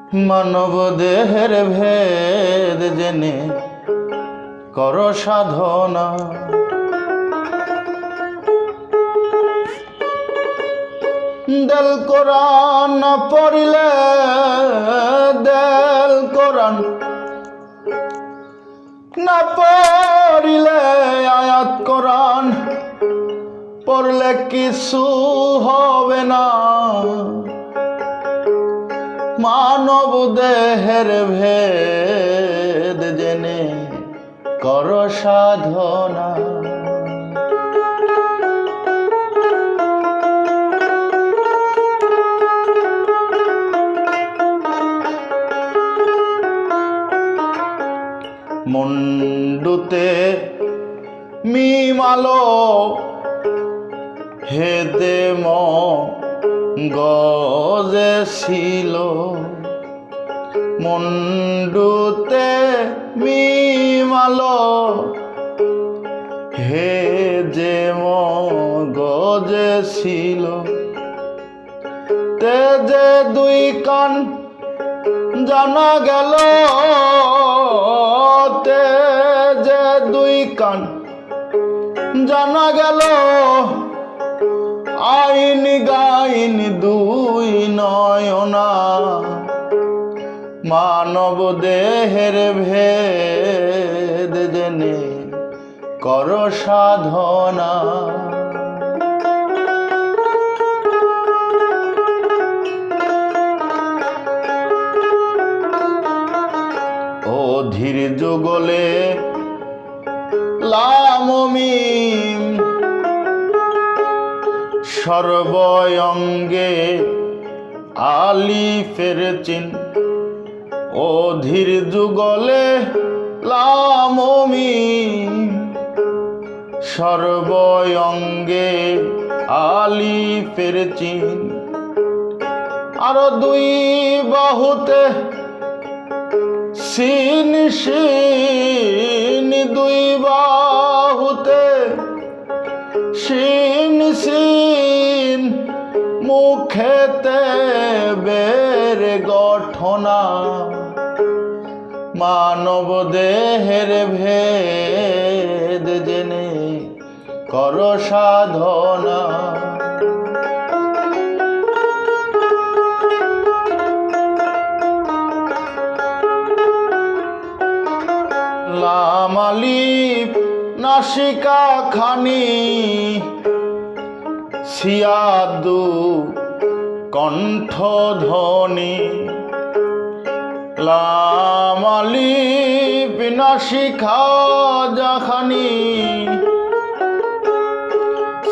মানব দেহের ভেদ জেনে কর সাধনা। দেল কোরআন না পড়িলে, দেল কোরআন না পড়িলে, আয়াত কোরআন পড়লে কিছু হবে না। মানব দেহের ভেদ জেনে কর সাধনা। মুন্ডুতে মিমালো হেদে গজে ছিল, মুন্ডুতে মিমালো হেদে গজে ছিল। তেজে দুই কান জানা গেল, তেজে দুই কান জানা গেল। আইন গাইন দুই নয়না, মানব দেহের ভেদ জেনে কর সাধনা। অধীর যুগলে লাম মিম সর্বঙ্গে আলিফের চিন। অধীর যুগলে লাম মিম সর্বঙ্গে আলিফের চিন। আরো দুই বাহুতে সিন শিন, দুই বাহুতে শিন শিন। মুখেতে বের গঠনা, মানব দেহের ভেদ জেনে কর সাধনা। লাম আলিফ নাসিকা খানি, সিয়াদু কণ্ঠ ধ্বনি। লাম আলিফ নাসিকা জাখানি,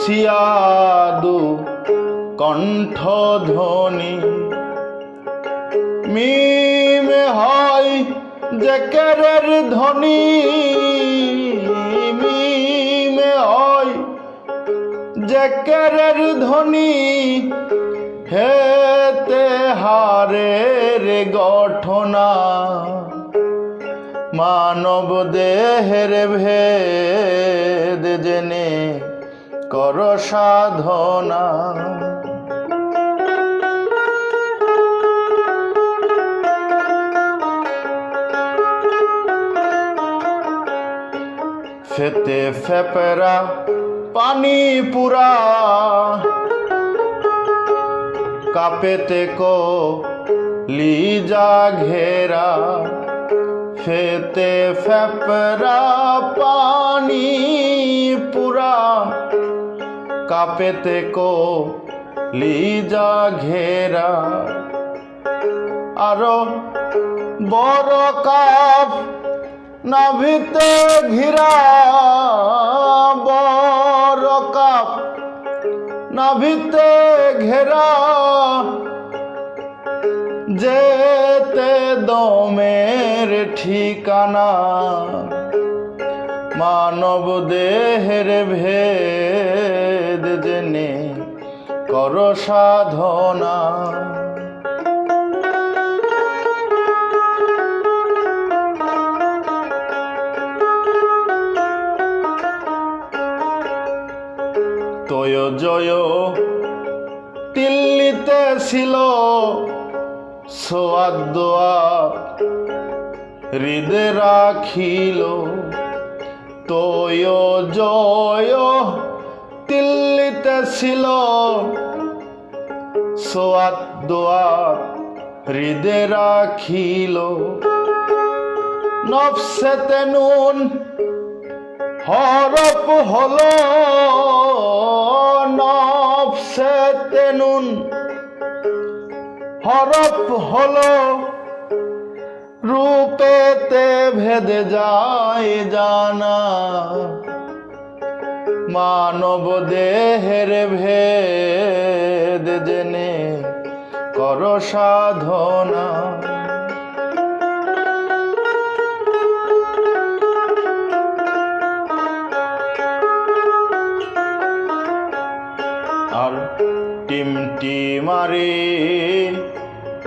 সিয়াদু কণ্ঠ ধ্বনি। মিমে হয় জেকেরের ধ্বনি, মিমে হয় জেকেরের ধ্বনি। হেতে হারের গঠনা, মানব দেহের ভেদ জেনে কর সাধনা। ফেতে ফেপেরা পানি পুরা, কাপেতে কো লিজা ঘেরা। ফেতে ফেপেরা পানি পুরা, কাপেতে কো লিজা ঘেরা। আরো বড় কাপ নাভিতে ঘিরা, বড় কাপ নাভিতে ঘেরা। যেতে দমের ঠিকানা, মানব দেহের ভেদ জেনে কর সাধনা। তয় জয় দিল্লিতে ছিল সোয়াদোয়া হৃদে রাখিল তোয় জয় দিল্লিতে ছিল সোয়াদোয়া হৃদে রাখিল নফসেতে নুন হরপ হলো নফসেতে নুন হরপ হলো রূপেতে ভেদে যায় জানা মানব দেহের ভেদ জেনে কর সাধনা আর টিমটি মারি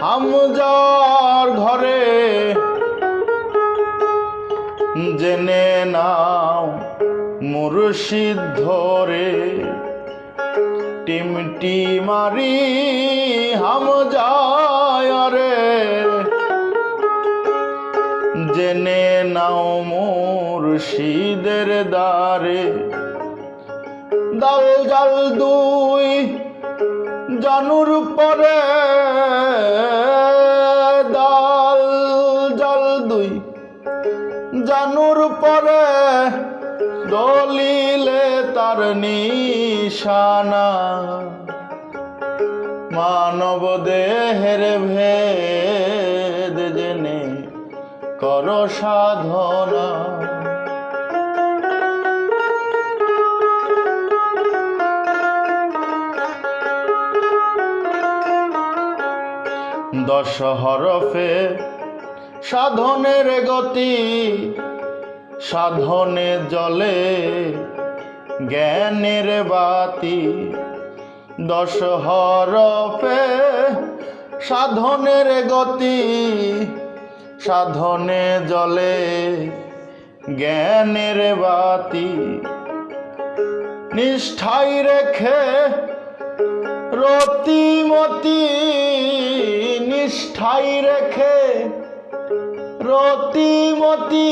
হামজার ঘরে জেনে নাও মুর্শিদ ধরে টিমটি মারি হামজায় রে জেনে নাও মুর্শিদের দ্বারে দাল জাল দুই জানুর পরে দাল জাল দুই জানুর পরে দলিলে তার নিশানা মানব দেহের ভেদ জেনে কর সাধনা দশ হরফে সাধনের গতি সাধনে জলে জ্ঞানের বাতি দশ হরফে সাধনের গতি সাধনে জলে জ্ঞানের বাতি নিষ্ঠাই রেখে রতিমতি নিষ্ঠাই রেখে রতিমতি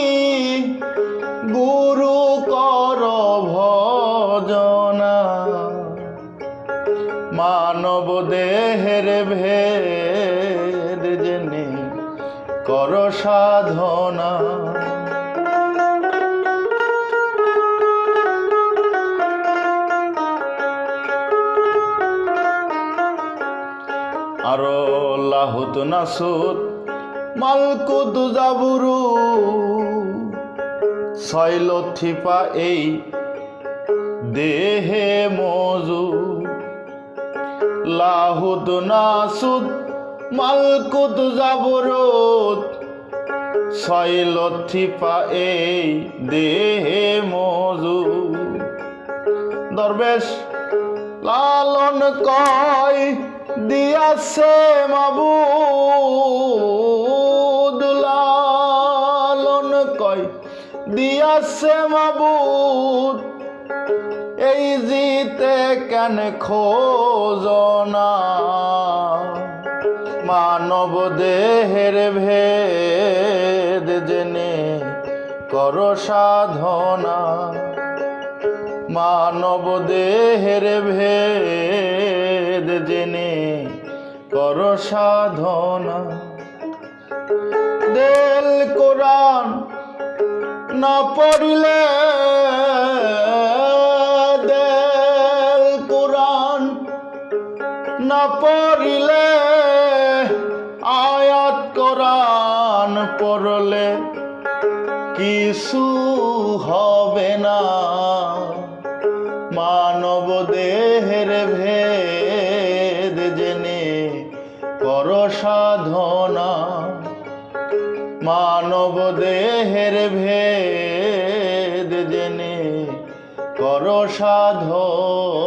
গুরু কর ভজনা মানব দেহের ভেদ জেনে কর সাধনা আরো লাহুত নাসুত মালকুত জাবুরু ছয় লথিপা এই দেহে মজু লাহুত নাসুত মালকুত জাবুরুত ছয় লথিপা এই দেহে মজু দরবেশ লালন কয় দিয়াছে মাবুদ লালন কয় দিয়াছে মাবুদ এই জিতে কেন খোঁজনা মানব দেহের ভেদ জেনে কর সাধনা মানব দেহের ভেদ জেনে কর সাধনা দেল কোরআন না পড়িলে দেল কোরআন না পড়িলে আয়াত কোরআন পড়লে কিছু হবে না মানব দেহের ভেদ জেনে কর সাধনা মানব দেহের ভেদ জেনে কর সাধনা।